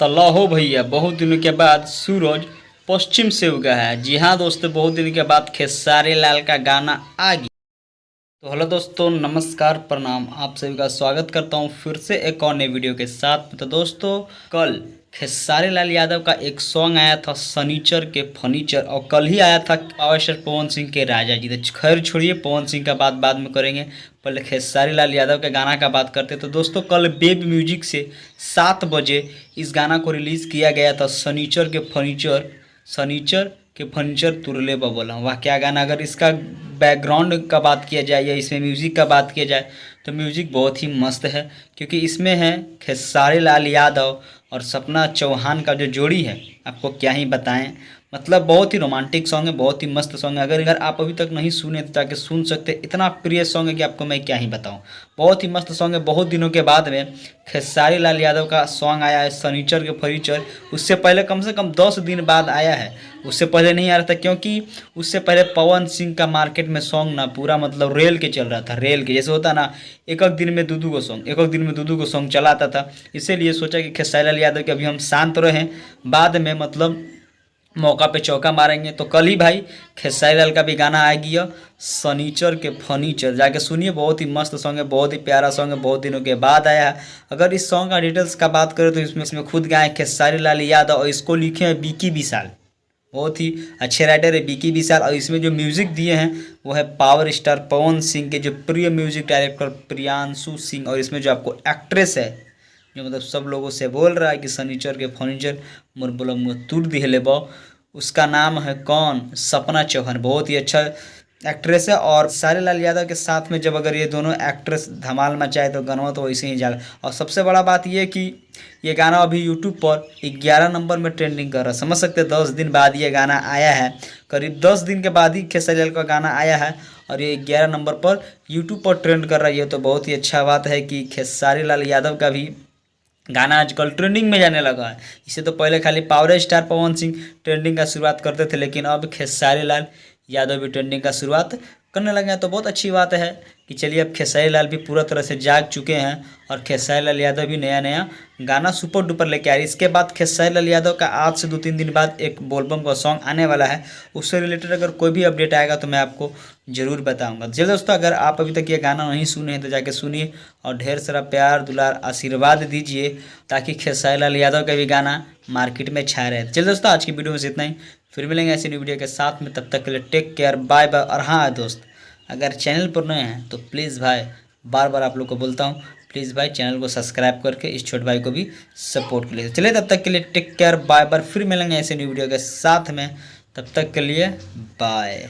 तल्ला हो भैया, बहुत दिनों के बाद सूरज पश्चिम से उगा है। जी हाँ दोस्तों, बहुत दिनों के बाद खेसारी लाल का गाना आ गया। तो हेलो दोस्तों, नमस्कार, प्रणाम। आप सभी का स्वागत करता हूँ फिर से एक और नए वीडियो के साथ। तो दोस्तों, कल खेसारी लाल यादव का एक सॉन्ग आया था सनीचर के फर्नीचर, और कल ही आया था पावर स्टार पवन सिंह के राजा जी। तो खैर छोड़िए, पवन सिंह का बात बाद में करेंगे, पहले खेसारी लाल यादव के गाना का बात करते। तो दोस्तों, कल बेब म्यूजिक से 7 बजे इस गाना को रिलीज़ किया गया था, सनीचर के फर्नीचर तुरले बबोला। वाह क्या गाना! अगर इसका बैकग्राउंड का बात किया जाए या इसमें म्यूज़िक का बात किया जाए तो म्यूज़िक बहुत ही मस्त है, क्योंकि इसमें है खेसारी लाल यादव और सपना चौहान का जो जोड़ी है, आपको क्या ही बताएं। मतलब बहुत ही रोमांटिक सॉन्ग है, बहुत ही मस्त सॉन्ग है। अगर आप अभी तक नहीं सुने तो जाके सुन सकते, इतना प्रिय सॉन्ग है कि आपको मैं क्या ही बताऊं। बहुत ही मस्त सॉन्ग है। बहुत दिनों के बाद में खेसारी लाल यादव का सॉन्ग आया है सनीचर के फर्नीचर। उससे पहले कम से कम 10 दिन बाद आया है, उससे पहले नहीं आ रहा था, क्योंकि उससे पहले पवन सिंह का मार्केट में सॉन्ग ना पूरा मतलब रेल के चल रहा था। रेल के जैसे होता ना, एक दिन में दो गो सॉन्ग चलाता था। इसीलिए सोचा कि खेसारी लाल यादव के अभी हम शांत रहें, बाद में मतलब मौका पे चौका मारेंगे। तो कल ही भाई खेसारी लाल का भी गाना आ गया सनीचर के फर्नीचर, जाके सुनिए। बहुत ही मस्त सॉन्ग है, बहुत ही प्यारा सॉन्ग है, बहुत दिनों के बाद आया है। अगर इस सॉन्ग का डिटेल्स का बात करें तो इसमें खुद गाए खेसारी लाल यादव, और इसको लिखे हैं बीकी विशाल। बहुत ही अच्छे राइटर है बीकी विशाल, और इसमें जो म्यूज़िक दिए हैं वो है पावर स्टार पवन सिंह के जो प्रिय म्यूजिक डायरेक्टर प्रियांशु सिंह। और इसमें जो आपको एक्ट्रेस है, जो मतलब सब लोगों से बोल रहा है कि सनीचर के फर्नीचर मोर बोलम तुर दिहले बा, उसका नाम है कौन? सपना चौहान। बहुत ही अच्छा एक्ट्रेस है। और सारे लाल यादव के साथ में जब अगर ये दोनों एक्ट्रेस धमाल मचाए तो गाना तो वैसे ही जाएगा। और सबसे बड़ा बात ये कि ये गाना अभी यूट्यूब पर 11 नंबर में ट्रेंडिंग कर रहा है। समझ सकते हैं, 10 दिन बाद ये गाना आया है, करीब 10 दिन के बाद ही खेसारी लाल का गाना आया है, और ये 11 नंबर पर यूट्यूब पर ट्रेंड कर रहा है। ये तो बहुत ही अच्छा बात है कि खेसारी लाल यादव का भी गाना आजकल ट्रेंडिंग में जाने लगा है। इससे तो पहले खाली power star Pawan Singh trending का शुरुआत करते थे, लेकिन अब खेसारी लाल यादव भी ट्रेंडिंग का शुरुआत करने लगे हैं। तो बहुत अच्छी बात है कि चलिए, अब खेसारी लाल भी पूरा तरह से जाग चुके हैं, और खेसारी लाल यादव भी नया नया गाना सुपर डुपर लेके आ रही है। इसके बाद खेसारी लाल यादव का आज से 2-3 दिन बाद एक बोलबम का सॉन्ग आने वाला है। उससे रिलेटेड अगर कोई भी अपडेट आएगा तो मैं आपको ज़रूर बताऊंगा। चलिए दोस्तों, अगर आप अभी तक ये गाना नहीं सुने हैं तो जाके सुनिए, और ढेर सारा प्यार दुलार आशीर्वाद दीजिए, ताकि खेसारी लाल यादव का भी गाना मार्केट में छा रहे। चलिए दोस्तों, आज की वीडियो में से इतना ही। फिर मिलेंगे ऐसी न्यू वीडियो के साथ में, तब तक के लिए टेक केयर, बाय बाय। और हाँ दोस्त, अगर चैनल पर नए हैं तो प्लीज़ भाई, बार बार आप लोग को बोलता हूँ, प्लीज़ भाई चैनल को सब्सक्राइब करके इस छोटे भाई को भी सपोर्ट कर लीजिए। चलिए, तब तक के लिए टेक केयर, बाय बाय। फिर मिलेंगे ऐसे न्यू वीडियो के साथ में, तब तक के लिए बाय।